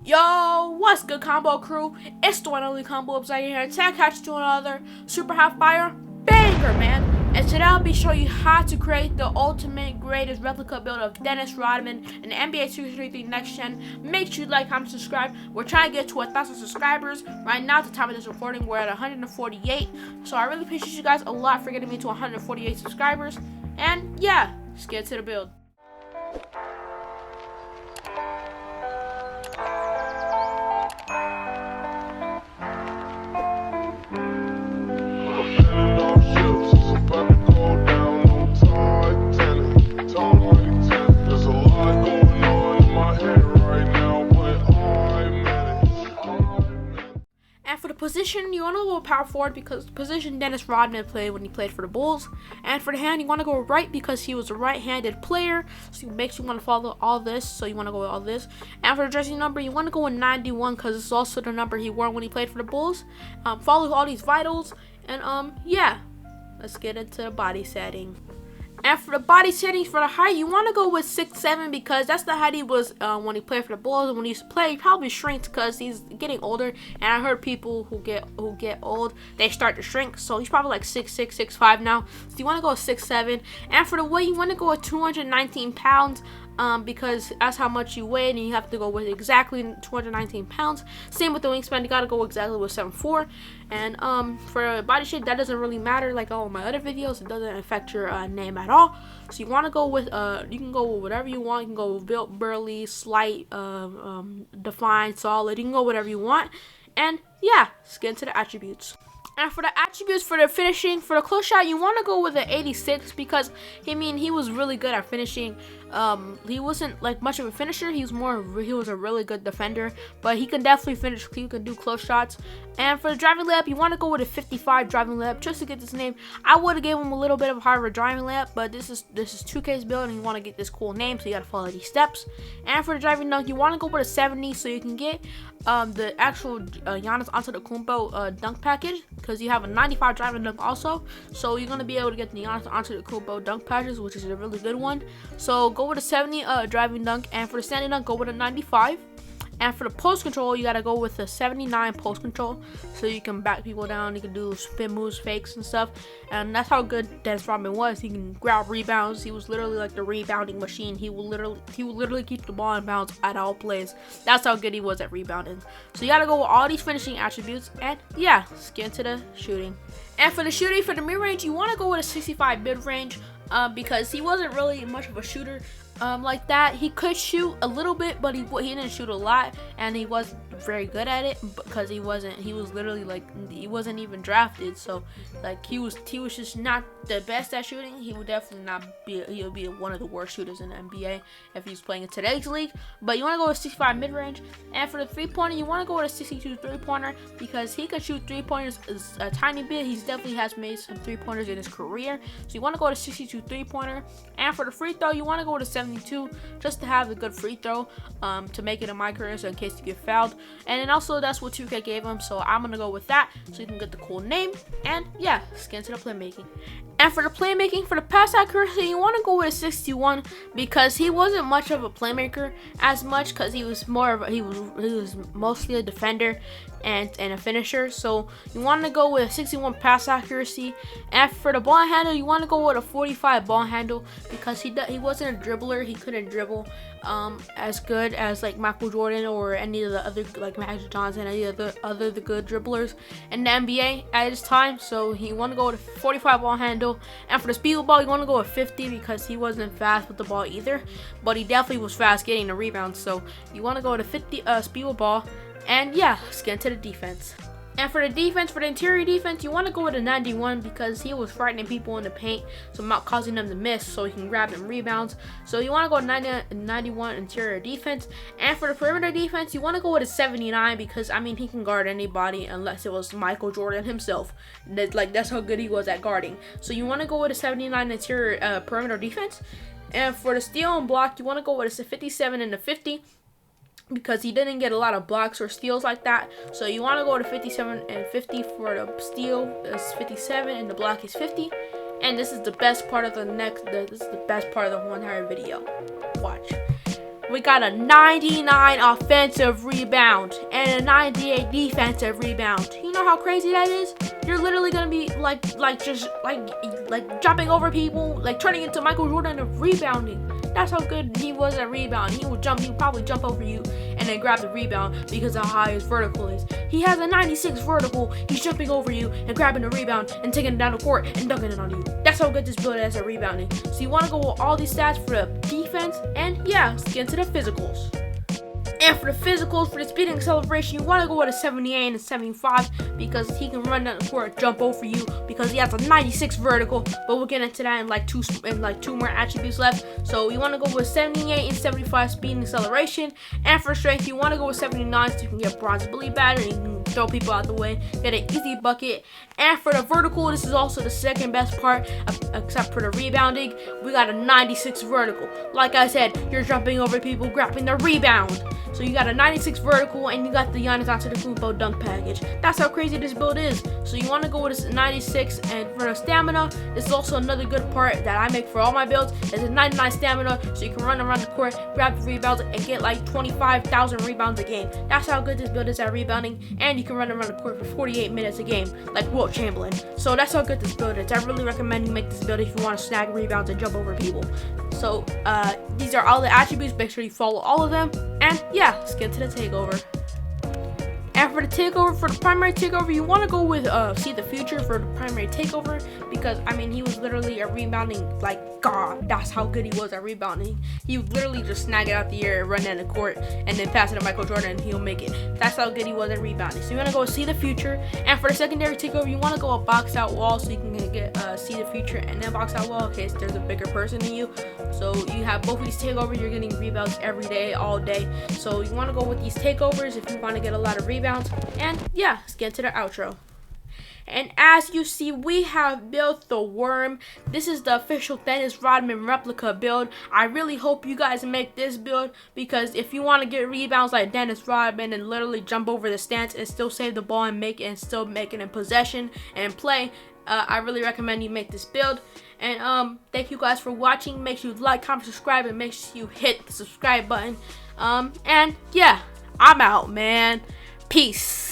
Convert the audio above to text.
Yo, what's good, combo crew? It's the one and only CxmboUpZaire here, and today I catch you to another super hot fire banger, man. And today I'll be showing you how to create the ultimate greatest replica build of Dennis Rodman in the NBA 2K23 Next Gen. Make sure you like, comment, subscribe. We're trying to get to 1,000 subscribers. Right now, at the time of this recording, we're at 148. So I really appreciate you guys a lot for getting me to 148 subscribers. And yeah, let's get to the build. Position, you want to go power forward because the position Dennis Rodman played when he played for the Bulls. And for the hand, you want to go right because he was a right-handed player, so it makes you want to follow all this, so you want to go with all this. And for the jersey number, you want to go with 91 because it's also the number he wore when he played for the Bulls. Follow all these vitals, and yeah, let's get into the body setting. And for the body settings, for the height, you want to go with 6'7" because that's the height he was when he played for the Bulls. And when he used to play, he probably shrinks because he's getting older. And I heard people who get old, they start to shrink. So he's probably like 6'6", 6'5" now. So you want to go with 6'7". And for the weight, you want to go with 219 pounds. Because that's how much you weigh, and you have to go with exactly 219 pounds. Same with the wingspan, you gotta go exactly with 7'4". And for body shape, that doesn't really matter. Like all of my other videos, it doesn't affect your name at all. So you want to go with you can go with whatever you want. You can go with built, burly, slight, defined, solid. You can go whatever you want. And yeah, let's get into the attributes. And for the attributes, for the finishing, for the close shot, you want to go with an 86 because, he was really good at finishing. He wasn't like much of a finisher. He was a really good defender, but he can definitely finish. He can do close shots. And for the driving layup, you want to go with a 55 driving layup just to get this name. I would have gave him a little bit of a higher driving layup, but this is 2K's build, and you want to get this cool name, so you got to follow these steps. And for the driving dunk, you want to go with a 70 so you can get the actual Giannis Antetokounmpo dunk package, because you have a 95 driving dunk also, so you're going to be able to get the Giannis Antetokounmpo dunk package, which is a really good one. So go with a 70 driving dunk, and for the standing dunk, go with a 95. And for the post control, you gotta go with a 79 post control, so you can back people down. You can do spin moves, fakes, and stuff. And that's how good Dennis Rodman was. He can grab rebounds. He was literally like the rebounding machine. He will literally keep the ball in bounds at all plays. That's how good he was at rebounding. So you gotta go with all these finishing attributes. And yeah, let's get into the shooting. And for the shooting, for the mid range, you want to go with a 65 mid range. Because he wasn't really much of a shooter like that. He could shoot a little bit, but he didn't shoot a lot, and he wasn't very good at it because he wasn't even drafted. So like he was just not the best at shooting. He would definitely he'll be one of the worst shooters in the NBA if he's playing in today's league. But you want to go with 65 mid range. And for the 3-pointer, you want to go with a 62 3-pointer because he can shoot 3-pointers a tiny bit. He definitely has made some 3-pointers in his career. So you want to go to 62 3-pointer. And for the free throw, you want to go to 72 just to have a good free throw to make it in my career, so in case you get fouled. And then also that's what 2K gave him, so I'm gonna go with that so you can get the cool name. And yeah, let's get into the playmaking. And for the playmaking, for the pass accuracy, you want to go with a 61 because he wasn't much of a playmaker as much, because he was mostly a defender and a finisher. So you want to go with a 61 pass accuracy. And for the ball handle, you want to go with a 45 ball handle because he wasn't a dribbler. He couldn't dribble as good as like Michael Jordan or any of the other, like Magic Johnson, any of the good dribblers in the NBA at his time. So he want to go with a 45 ball handle. And for the speed ball, you want to go with 50 because he wasn't fast with the ball either, but he definitely was fast getting the rebound. So you want to go with a 50 speed ball. And yeah, let's get into the defense. And for the defense, for the interior defense, you want to go with a 91 because he was frightening people in the paint, so not causing them to miss, so he can grab them rebounds. So you want to go 91 interior defense. And for the perimeter defense, you want to go with a 79 because he can guard anybody unless it was Michael Jordan himself. That's how good he was at guarding. So you want to go with a 79 interior perimeter defense. And for the steal and block, you want to go with a 57 and a 50. Because he didn't get a lot of blocks or steals like that. So you want to go to 57 and 50 for the steal is 57 and the block is 50. And this is the best part of the whole entire video. Watch. we got a 99 offensive rebound and a 98 defensive rebound. You know how crazy that is? You're literally gonna be just jumping over people, like turning into Michael Jordan of rebounding. That's how good he was at rebounding. He would probably jump over you and then grab the rebound because of how high his vertical is. He has a 96 vertical. He's jumping over you and grabbing the rebound and taking it down the court and dunking it on you. That's how good this build is at rebounding. So you want to go with all these stats for the defense, and yeah, let's get into the physicals. And for the physicals, for the speed and acceleration, you want to go with a 78 and a 75 because he can run down the court and jump over you because he has a 96 vertical. But we'll get into that in like two more attributes left. So you want to go with 78 and 75 speed and acceleration. And for strength, you want to go with 79 so you can get bronze ability battery. You can throw people out the way, get an easy bucket. And for the vertical, this is also the second best part, except for the rebounding. We got a 96 vertical. Like I said, you're jumping over people, grabbing the rebound. So you got a 96 vertical and you got the Giannis Antetokounmpo dunk package. That's how crazy this build is. So you want to go with this 96, and for the stamina, this is also another good part that I make for all my builds. It's a 99 stamina, so you can run around the court, grab the rebounds, and get like 25,000 rebounds a game. That's how good this build is at rebounding, and you can run around the court for 48 minutes a game, like Wilt Chamberlain. So that's how good this build is. I really recommend you make this build if you want to snag rebounds and jump over people. So these are all the attributes. Make sure you follow all of them. And yeah, let's get to the takeover. And for the takeover, for the primary takeover, you want to go with See the Future for the primary takeover because, I mean, he was literally a rebounding, like, god. That's how good he was at rebounding. He would literally just snag it out the air, run down the court, and then pass it to Michael Jordan, and he'll make it. That's how good he was at rebounding. So you want to go with See the Future. And for the secondary takeover, you want to go with Box Out Wall so you can get See the Future and then Box Out Wall in case there's a bigger person than you. So you have both of these takeovers. You're getting rebounds every day, all day. So you want to go with these takeovers if you want to get a lot of rebounds. And yeah, let's get to the outro. And as you see, we have built the Worm. This is the official Dennis Rodman replica build. I really hope you guys make this build because if you want to get rebounds like Dennis Rodman and literally jump over the stance and still save the ball and still make it in possession and play, I really recommend you make this build. And thank you guys for watching. Make sure you like, comment, subscribe, and make sure you hit the subscribe button. And yeah, I'm out, man. Peace.